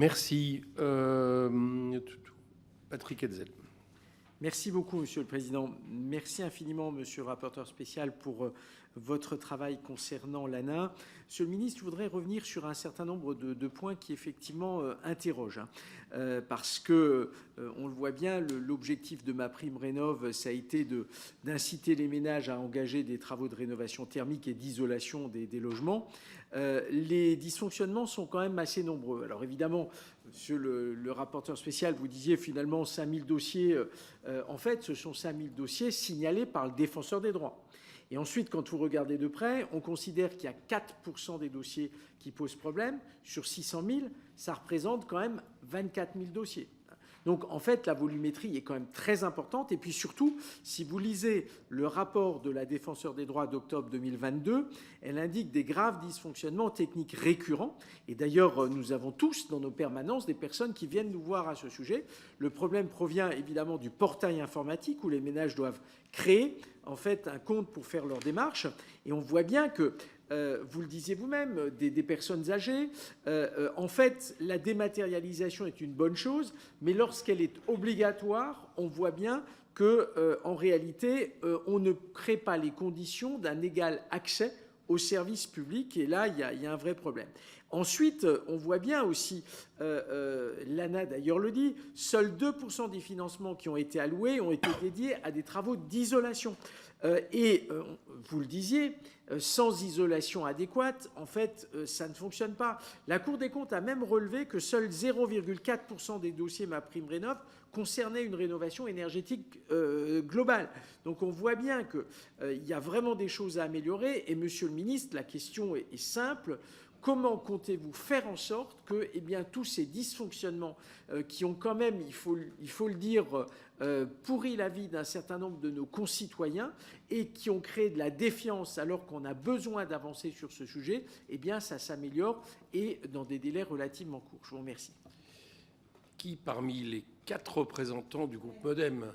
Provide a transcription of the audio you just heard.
Merci. Patrick Hetzel. Merci beaucoup, Monsieur le Président. Merci infiniment, Monsieur le rapporteur spécial, pour votre travail concernant l'ANA. Monsieur le ministre, je voudrais revenir sur un certain nombre de points qui effectivement interrogent. Parce que, on le voit bien, l'objectif de MaPrimeRénov', ça a été d'inciter les ménages à engager des travaux de rénovation thermique et d'isolation des logements. Les dysfonctionnements sont quand même assez nombreux. Alors évidemment, Monsieur le rapporteur spécial, vous disiez finalement 5000 dossiers. En fait, ce sont 5000 dossiers signalés par le défenseur des droits. Et ensuite, quand vous regardez de près, on considère qu'il y a 4% des dossiers qui posent problème. Sur 600 000, ça représente quand même 24 000 dossiers. Donc, en fait, la volumétrie est quand même très importante. Et puis surtout, si vous lisez le rapport de la Défenseure des droits d'octobre 2022, elle indique des graves dysfonctionnements techniques récurrents. Et d'ailleurs, nous avons tous dans nos permanences des personnes qui viennent nous voir à ce sujet. Le problème provient évidemment du portail informatique où les ménages doivent créer en fait un compte pour faire leur démarche. Et on voit bien que vous le disiez vous-même, des personnes âgées. En fait, la dématérialisation est une bonne chose, mais lorsqu'elle est obligatoire, on voit bien qu'en réalité, on ne crée pas les conditions d'un égal accès aux services publics. Et là, il y a un vrai problème. Ensuite, on voit bien aussi, l'ANA d'ailleurs le dit, seuls 2% des financements qui ont été alloués ont été dédiés à des travaux d'isolation. Et vous le disiez, sans isolation adéquate, en fait, ça ne fonctionne pas. La Cour des comptes a même relevé que seuls 0,4% des dossiers MaPrimeRénov' concernaient une rénovation énergétique globale. Donc on voit bien qu'il y a vraiment des choses à améliorer. Et Monsieur le ministre, la question est simple. Comment comptez-vous faire en sorte que tous ces dysfonctionnements qui ont quand même, il faut le dire, pourri la vie d'un certain nombre de nos concitoyens et qui ont créé de la défiance alors qu'on a besoin d'avancer sur ce sujet, ça s'améliore et dans des délais relativement courts. Je vous remercie. Qui parmi les 4 représentants du groupe MoDem